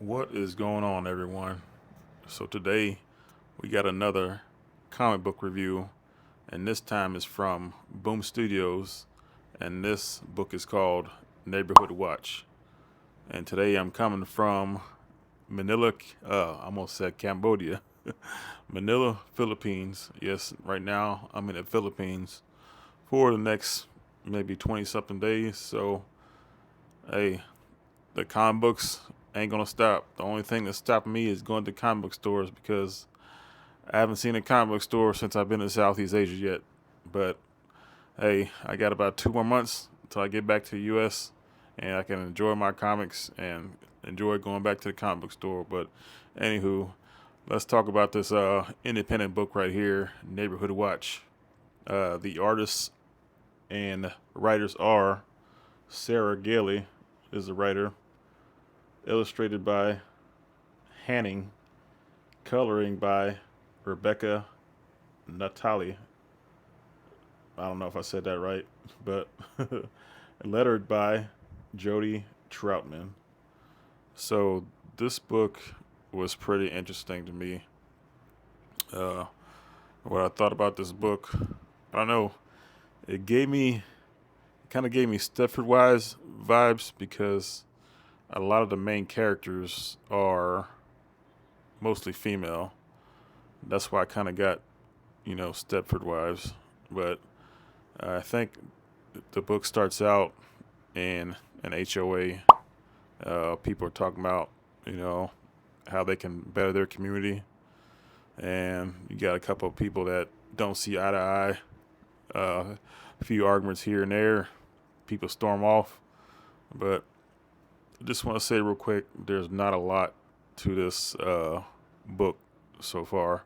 What is going on, everyone? So, today we got another comic book review, and this time is from Boom Studios, and this book is called Neighborhood Watch. And today I'm coming from Manila, I almost said Cambodia, Manila, Philippines. Yes, right now I'm in the Philippines for the next maybe 20 something days. So, hey, the comic books ain't gonna stop. The only thing that's stopping me is going to comic book stores because I haven't seen a comic book store since I've been to Southeast Asia yet. But hey, I got about 2 more months until I get back to the U.S. and I can enjoy my comics and enjoy going back to the comic book store. But anywho, let's talk about this independent book right here, Neighborhood Watch. The artists and writers are Sarah Gailey is the writer, illustrated by Hanning, coloring by Rebecca Natali. I don't know if I said that right, but lettered by Jody Troutman. So this book was pretty interesting to me. Uh, what I thought about this book, I don't know. It kind of gave me Stepford Wise vibes because a lot of the main characters are mostly female. That's why I kind of got, Stepford Wives. But I think the book starts out in an HOA. People are talking about, you know, how they can better their community. And you got a couple of people that don't see eye to eye. A few arguments here and there. People storm off. But I just want to say real quick, there's not a lot to this book so far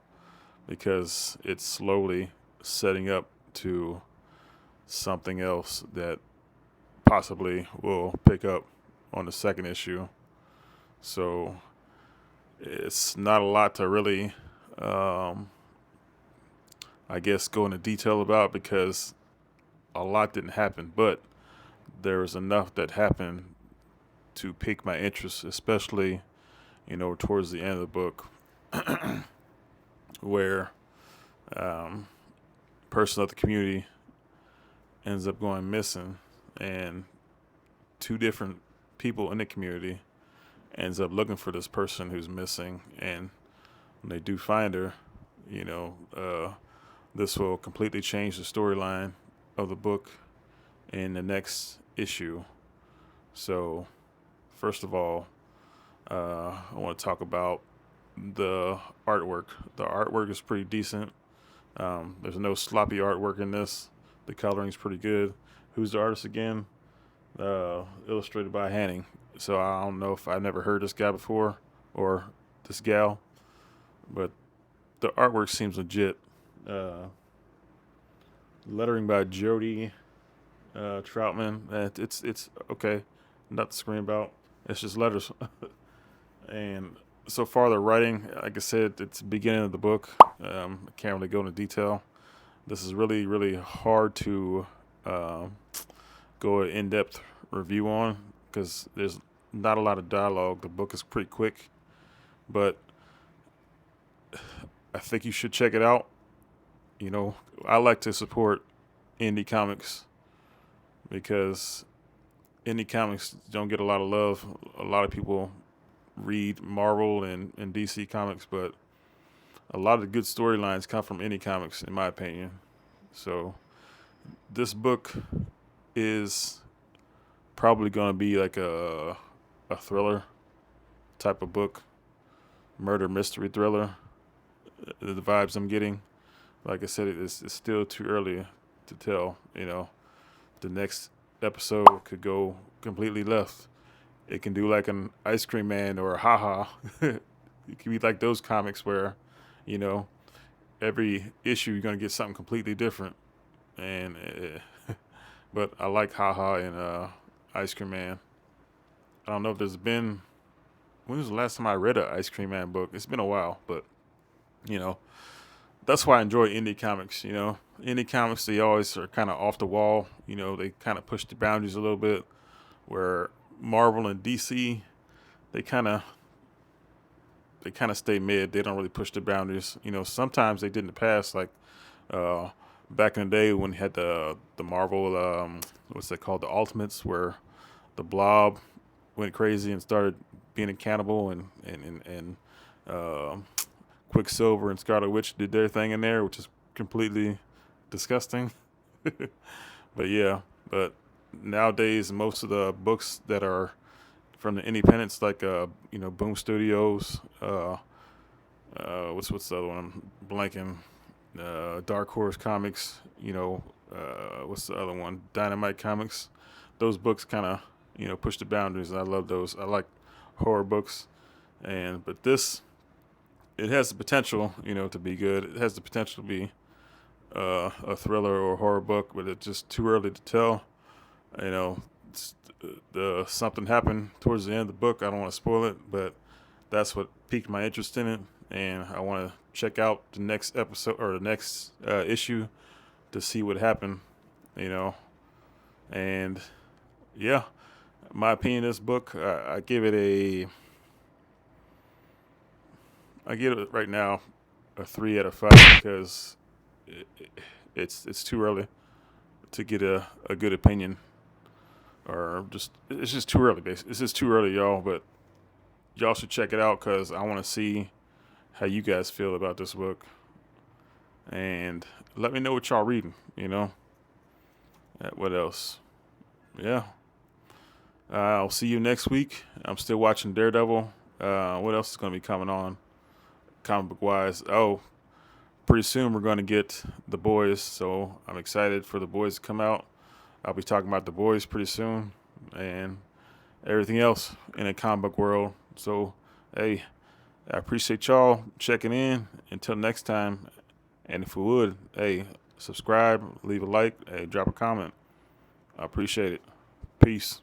because it's slowly setting up to something else that possibly will pick up on the second issue. So it's not a lot to really, I guess, go into detail about because a lot didn't happen, but there was enough that happened to pique my interest, especially, towards the end of the book where person of the community ends up going missing and two different people in the community ends up looking for this person who's missing, and when they do find her, you know, uh, this will completely change the storyline of the book in the next issue. So, first of all, I want to talk about the artwork. The artwork is pretty decent. There's no sloppy artwork in this. The coloring's pretty good. Who's the artist again? Illustrated by Hanning. So I don't know if I've never heard this guy before or this gal, but the artwork seems legit. Uh, Lettering by Jody Troutman. It's okay. Not to scream about. It's just letters. And so far, the writing, like I said, it's the beginning of the book. I can't really go into detail. This is really, really hard to go an in-depth review on because there's not a lot of dialogue. The book is pretty quick, but I think you should check it out. I like to support indie comics because indie comics don't get a lot of love. A lot of people read Marvel and DC comics, but a lot of the good storylines come from indie comics, in my opinion. So this book is probably going to be like a thriller type of book, murder mystery thriller. The vibes I'm getting, like I said, it's still too early to tell. The next episode could go completely left. It can do like an Ice Cream Man or a haha. It could be like those comics where, you know, every issue you're gonna get something completely different. And but I like haha and Ice Cream Man. I don't know if there's been. When was the last time I read an Ice Cream Man book? It's been a while, but you know that's why I enjoy indie comics. Indie comics, they always are kind of off the wall. They kind of push the boundaries a little bit. Where Marvel and DC, they kind of they kind of stay mid. They don't really push the boundaries. Sometimes they did in the past, like uh, back in the day when you had the Marvel, what's that called, the Ultimates, where the Blob went crazy and started being a cannibal, and uh, Quicksilver and Scarlet Witch did their thing in there, which is completely disgusting. But yeah, but nowadays most of the books that are from the independents, like Boom Studios, what's the other one? I'm blanking. Dark Horse Comics. What's the other one? Dynamite Comics. Those books kind of push the boundaries, and I love those. I like horror books, but this, it has the potential to be good. It has the potential to be a thriller or horror book, but it's just too early to tell. It's, something happened towards the end of the book. I don't want to spoil it, but that's what piqued my interest in it, and I want to check out the next episode or the next issue to see what happened. And yeah, my opinion of this book, I give it right now a 3 out of 5 because it's too early to get a good opinion, or it's just too early. Basically, it's just too early, y'all. But y'all should check it out because I want to see how you guys feel about this book, and let me know what y'all reading. What else? Yeah. I'll see you next week. I'm still watching Daredevil. What else is going to be coming on comic book wise? Oh, pretty soon we're going to get The Boys, so I'm excited for The Boys to come out. I'll be talking about The Boys pretty soon and everything else in the comic book world. So, hey, I appreciate y'all checking in. Until next time, and if you would, hey, subscribe, leave a like, hey, drop a comment. I appreciate it. Peace.